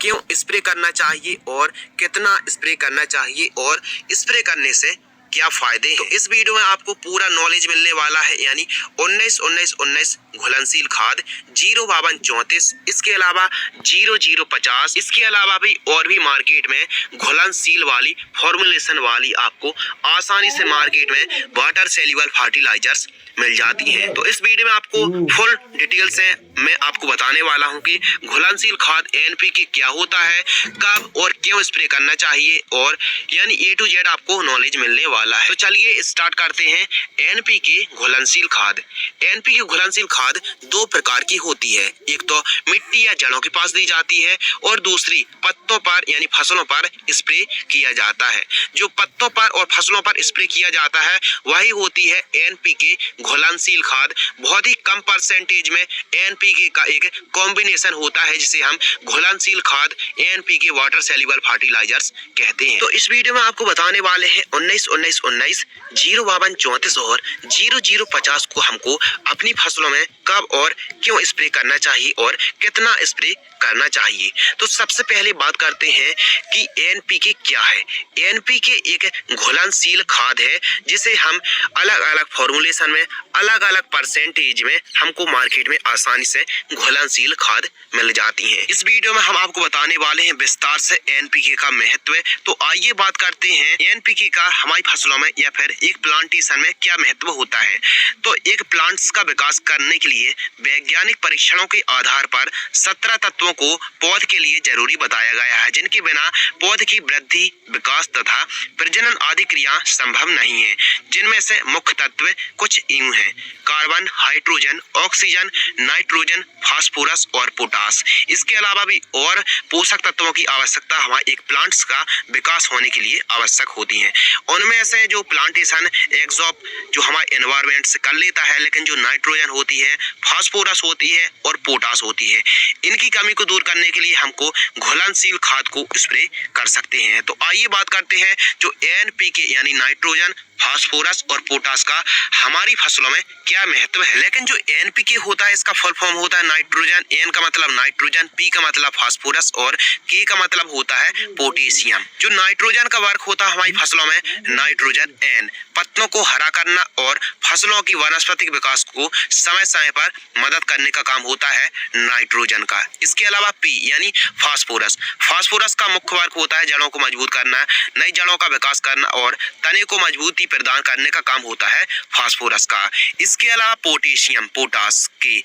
क्यों स्प्रे करना चाहिए और कितना स्प्रे करना चाहिए और स्प्रे करने से क्या फायदे हैं। तो इस वीडियो में आपको पूरा नॉलेज मिलने वाला है, यानी 19-19-19 घुलनशील खाद 052-34, इसके अलावा 0050, इसके अलावा भी और भी मार्केट में घुलनशील वाली फॉर्मुलेशन वाली आपको आसानी से मार्केट में वाटर सेल्युबल फर्टिलाइजर्स मिल जाती हैं। तो इस वीडियो में आपको फुल डिटेल से मैं आपको बताने वाला हूं कि घुलनशील खाद एनपीके क्या होता है, कब और क्यों स्प्रे करना चाहिए, और यानी ए टू जेड आपको नॉलेज मिलने वाला है। तो चलिए स्टार्ट करते हैं। एनपीके घुलनशील खाद। एनपीके घुलनशील खाद दो प्रकार की होती है, एक तो मिट्टी या जड़ों के पास दी जाती है और दूसरी पत्तों पर यानी फसलों पर स्प्रे किया जाता है। जो पत्तों पर और फसलों पर स्प्रे किया जाता है वही होती है एनपीके घुलनशील खाद। बहुत ही कम परसेंटेज में एनपीके का एक कॉम्बिनेशन होता है जिसे हम घुलनशील खाद एनपीके वाटर सेल्युबल फर्टिलाइजर्स कहते हैं। तो इस वीडियो में आपको बताने वाले हैं 19-19-19, 052-34 और 0050 को हमको अपनी फसलों में कब और क्यों स्प्रे करना चाहिए और कितना स्प्रे करना चाहिए। तो सबसे पहले बात करते हैं कि एनपीके क्या है। एनपीके एक घुलनशील खाद है जिसे हम अलग अलग फॉर्मुलेशन में अलग अलग परसेंटेज में हमको मार्केट में आसानी से घुलनशील खाद मिल जाती है। इस वीडियो में हम आपको बताने वाले हैं विस्तार से एनपीके का महत्व। तो आइए बात करते हैं एनपीके का हमारी फसलों में या फिर एक प्लांटेशन में क्या महत्व होता है। तो एक प्लांट्स का विकास करने के लिए वैज्ञानिक परीक्षणों के आधार पर 17 तत्वों को पौध के लिए जरूरी बताया गया है, जिनके बिना पौध की वृद्धि, विकास तथा प्रजनन आदि क्रिया संभव नहीं है। जिनमें से मुख्य तत्व कुछ यूं हैं: carbon, hydrogen, oxygen, nitrogen, phosphorus और पोटास। इसके अलावा भी और पोषक तत्वों की आवश्यकता हमारे एक प्लांट्स का विकास होने के लिए आवश्यक होती है। उनमें से जो प्लांटेशन एग्जॉर्ब जो हमारे एनवायरमेंट से कर लेता है, लेकिन जो नाइट्रोजन होती है, फास्फोरस होती है और पोटास होती है, इनकी कमी को दूर करने के लिए हमको घुलनशील खाद को स्प्रे कर सकते हैं। तो आइए बात करते हैं जो एनपीके यानी नाइट्रोजन, फास्फोरस और पोटास का हमारी फसलों में क्या महत्व है। लेकिन जो एनपीके होता है इसका फुल फॉर्म होता है नाइट्रोजन। एन का मतलब नाइट्रोजन, पी का मतलब फास्फोरस और के का मतलब होता है पोटेशियम। जो नाइट्रोजन का वर्क होता है हमारी फसलों में, नाइट्रोजन एन पत्तों को हरा करना और फसलों की वानस्पतिक विकास को समय समय पर मदद करने का काम होता है नाइट्रोजन का। इसके अलावा पी यानी फास्फोरस। फास्फोरस का मुख्य वर्क होता है जड़ों को मजबूत करना, नई जड़ों का विकास करना और तने को मजबूती प्रदान करने का काम होता है फास्फोरस का। इसके अलावा पोटेशियम, पोटास के।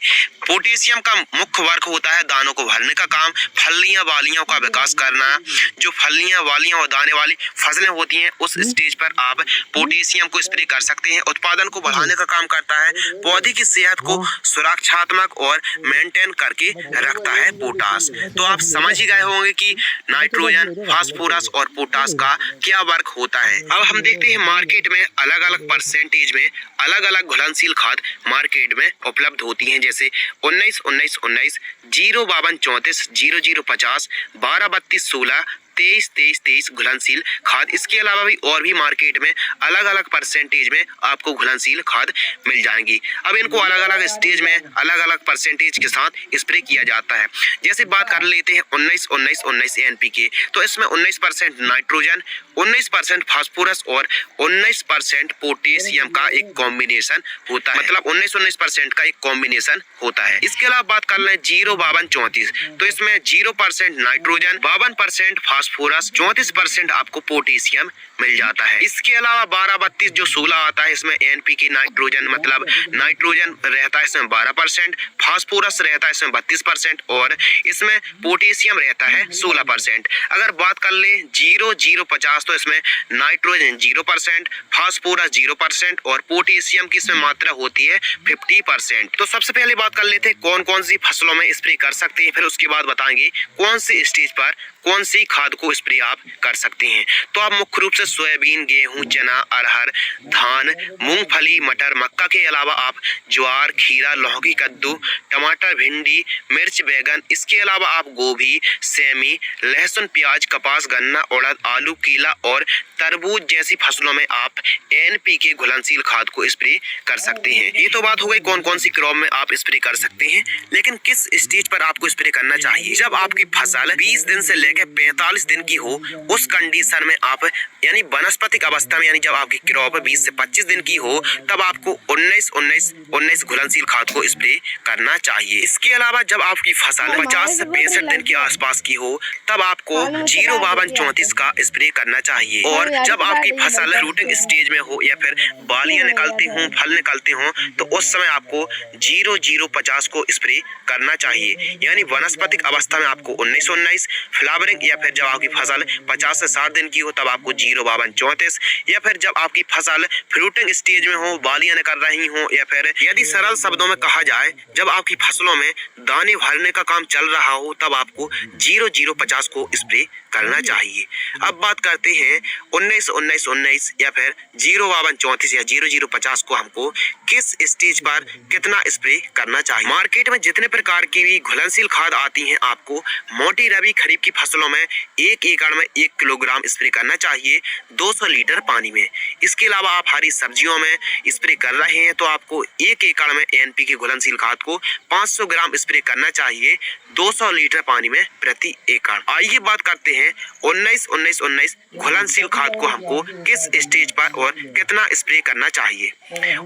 पोटेशियम का मुख्य वर्क होता है दानों को भरने का काम, फलियां वालियों का विकास करना। जो फलियां वालियां और दाने वाली फसलें होती हैं उस स्टेज पर आप पोटेशियम को स्प्रे कर सकते हैं। उत्पादन को बढ़ाने का काम करता है, पौधे की सेहत को सुरक्षात्मक और मेंटेन करके रखता है पोटास। तो आप समझ ही गए होंगे कि नाइट्रोजन, फास्फोरस और पोटास का क्या वर्क होता है। अब हम देखते हैं मार्केट में अलग अलग परसेंटेज में अलग अलग घुलनशील खाद मार्केट में उपलब्ध होती हैं, जैसे 19-19-19, 052-34, 0050, 12-32-16, 23-23-23 घुलनशील खाद। इसके अलावा भी और भी मार्केट में अलग अलग परसेंटेज में आपको घुलनशील खाद मिल जाएंगी। अब इनको अलग अलग स्टेज में अलग अलग परसेंटेज के साथ स्प्रे किया जाता है। जैसे बात कर लेते हैं 19-19-19 एनपीके, तो इसमें 19% नाइट्रोजन, 19% फास्फोरस और 19% पोटेशियम का एक कॉम्बिनेशन होता है, मतलब 19-19% का एक कॉम्बिनेशन होता है। इसके अलावा बात कर लें 052-34, तो इसमें 0% नाइट्रोजन, 52% फास्फोरस, 34% आपको पोटेशियम मिल जाता है। इसके अलावा 12-32 जो 16 आता है, इसमें एनपीके नाइट्रोजन मतलब नाइट्रोजन रहता है इसमें 12%, फास्फोरस रहता है इसमें 32% और इसमें पोटेशियम रहता है 16%। अगर बात कर ले 0050, तो इसमें नाइट्रोजन 0%, फास्फोरस 0% और पोटेशियम की इसमें मात्रा होती है 50%। तो सबसे पहले बात कर लेते हैं कौन कौन सी फसलों में स्प्रे कर सकते हैं, फिर उसके बाद बताएंगे कौन सी स्टेज पर कौन सी खाद को स्प्रे आप कर सकते हैं। तो आप मुख्य रूप से सोयाबीन, गेहूं, चना, अरहर, धान, मूंगफली, मटर, मक्का के अलावा आप ज्वार, खीरा, लौकी, कद्दू, टमाटर, भिंडी, मिर्च, बैगन, इसके अलावा आप गोभी, सेमी, लहसुन, प्याज, कपास, गन्ना, उड़द, आलू, कीला और तरबूज जैसी फसलों में आप एनपीके घुलनशील खाद को स्प्रे कर सकते हैं। ये तो बात हो गई कौन कौन सी क्रॉप में आप स्प्रे कर सकते हैं, लेकिन किस स्टेज पर आपको स्प्रे करना चाहिए। जब आपकी फसल 20 दिन से लेकर 45 दिन की हो, उस कंडीशन में आप यानी वनस्पतिक अवस्था में, यानी जब आपकी क्रॉप 20 से 25 दिन की हो, तब आपको 19-19-19 घुलनशील खाद को स्प्रे करना चाहिए। इसके अलावा जब आपकी फसल 50 से 65 दिन के आसपास की हो, तब आपको 052-34 का स्प्रे करना चाहिए। और जब आपकी फसल फ्रूटिंग स्टेज में हो या फिर बालियां निकलती हों, फल निकलते हों, तो उस समय आपको 0050 को स्प्रे करना चाहिए। यानी वनस्पतिक अवस्था में आपको 19-19, फ्लावरिंग या फिर जब आपकी फसल 50 से 60 दिन की हो तब आपको 052-34, या फिर जब आपकी फसल फ्रूटिंग स्टेज में हो, बालियां निकल रही हो, या फिर यदि सरल शब्दों में कहा जाए जब आपकी फसलों में दाने भरने का काम चल रहा हो, तब आपको 0050 को स्प्रे करना चाहिए। अब बात करते हैं 19-19-19 या फिर 052-34 या 0050 को हमको किस स्टेज पर कितना स्प्रे करना चाहिए। मार्केट में जितने प्रकार की भी घुलनशील खाद आती हैं, आपको मोटी रबी खरीफ की फसलों में 1 एकड़ में 1 किलोग्राम स्प्रे करना चाहिए 200 लीटर पानी में। इसके अलावा आप हरी सब्जियों में स्प्रे कर रहे हैं तो आपको 1 एकड़ में एनपीके घुलनशील खाद को 500 ग्राम स्प्रे करना चाहिए 200 लीटर पानी में प्रति एकड़। आइए बात करते हैं 19-19-19 घुलनशील खाद को हमको किस स्टेज पर और कितना स्प्रे करना चाहिए।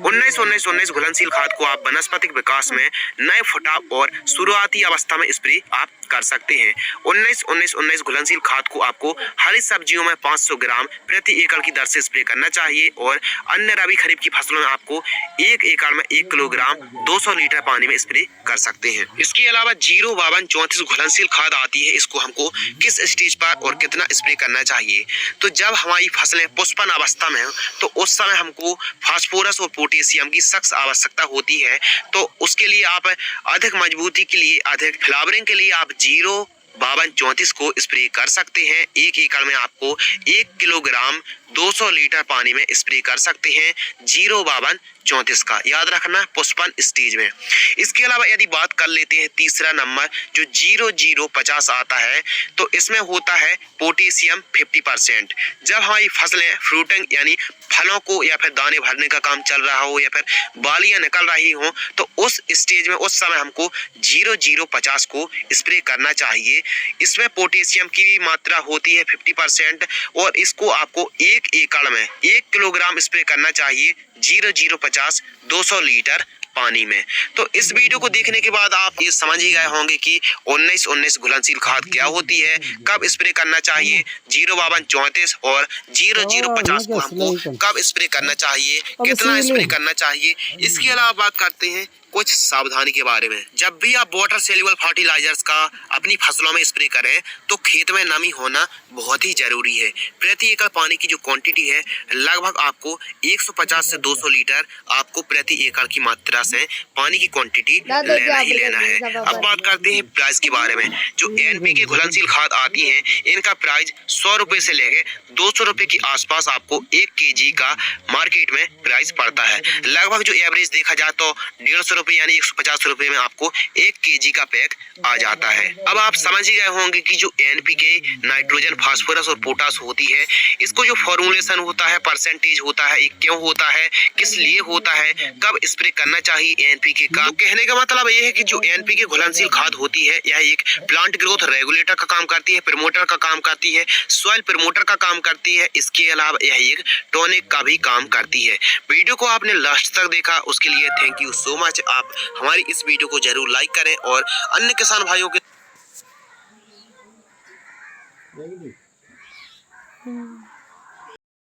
19-19-19 घुलनशील खाद को आप वनस्पतिक विकास में नए फुटाव और शुरुआती अवस्था में स्प्रे आप कर सकते हैं। 19-19-19 घुलनशील खाद को आपको हरी सब्जियों में 500 ग्राम प्रति एकड़ की दर से स्प्रे करना चाहिए और अन्य रबी खरीफ की फसलों में आपको 1 एकड़ में 1 किलोग्राम 200 लीटर पानी में स्प्रे कर सकते हैं। इसके अलावा 052-34 घुलनशील खाद आती है, इसको हमको किस स्टेज पर और कितना स्प्रे करना चाहिए। तो जब हमारी फसलें पुष्पन अवस्था में हो, तो उस समय हमको फास्फोरस और पोटेशियम की सख्त आवश्यकता होती है। तो उसके लिए आप अधिक मजबूती के लिए, अधिक फ्लावरिंग के लिए आप 052-34 को स्प्रे कर सकते हैं। 1 एकड़ में आपको 1 किलोग्राम 200 लीटर पानी में स्प्रे कर सकते हैं 052-34 का, याद रखना पुष्पन स्टेज में। इसके अलावा यदि बात कर लेते हैं तीसरा नंबर जो 0050 आता है, तो इसमें होता है पोटेशियम 50%। जब हमारी फसलें फ्रूटिंग यानी फलों को या फिर दाने भरने का काम चल रहा हो या फिर बालियां निकल रही हो, तो उस स्टेज में उस समय हमको 0050 को स्प्रे करना चाहिए। इसमें पोटेशियम की भी मात्रा होती है 50% और इसको आपको 1 एकड़ में 1 किलोग्राम स्प्रे करना चाहिए 0050 200 लीटर पानी में। तो इस वीडियो को देखने के बाद आप ये समझ ही गए होंगे कि 19-19 घुलनशील खाद क्या होती है, कब स्प्रे करना चाहिए 052-34 और 0050 को हमको कब स्प्रे करना चाहिए, कितना स्प्रे करना चाहिए। इसके अलावा बात करते हैं कुछ सावधानी के बारे में। जब भी आप वाटर सेल्युबल फर्टिलाइजर्स का अपनी फसलों में स्प्रे करें तो खेत में नमी होना बहुत ही जरूरी है। प्रति एकड़ पानी की जो क्वांटिटी है लगभग आपको 150 से 200 लीटर आपको प्रति एकड़ की मात्रा से पानी की क्वांटिटी लेना ही लेना है। अब बात करते हैं प्राइस के बारे में। जो एनपीके घुलनशील खाद आती हैं, इनका प्राइस 100 रुपए से लेके 200 रुपए के आसपास आपको 1 kg का मार्केट में प्राइस पड़ता है। लगभग जो एवरेज देखा जाए तो 150 रुपए यानी 150 रुपए में आपको 1 kg का पैक आ जाता है। अब आप समझ ही गए होंगे कि जो एनपीके नाइट्रोजन, फास्फोरस और पोटास होती है, इसको जो फॉर्मुलेशन होता है, परसेंटेज होता है, ये क्यों होता है, किस लिए होता है, कब स्प्रे करना चाहिए एनपीके का। तो कहने का मतलब ये है कि जो एनपीके घुलनशील खाद होती है यह एक प्लांट ग्रोथ रेगुलेटर का काम करती है, प्रमोटर का काम करती है, सॉइल प्रमोटर का काम करती है। इसके अलावा यह एक टॉनिक का भी काम करती है। वीडियो को आपने लास्ट तक देखा उसके लिए थैंक यू सो मच। आप हमारी इस वीडियो को जरूर लाइक करें और अन्य किसान भाइयों के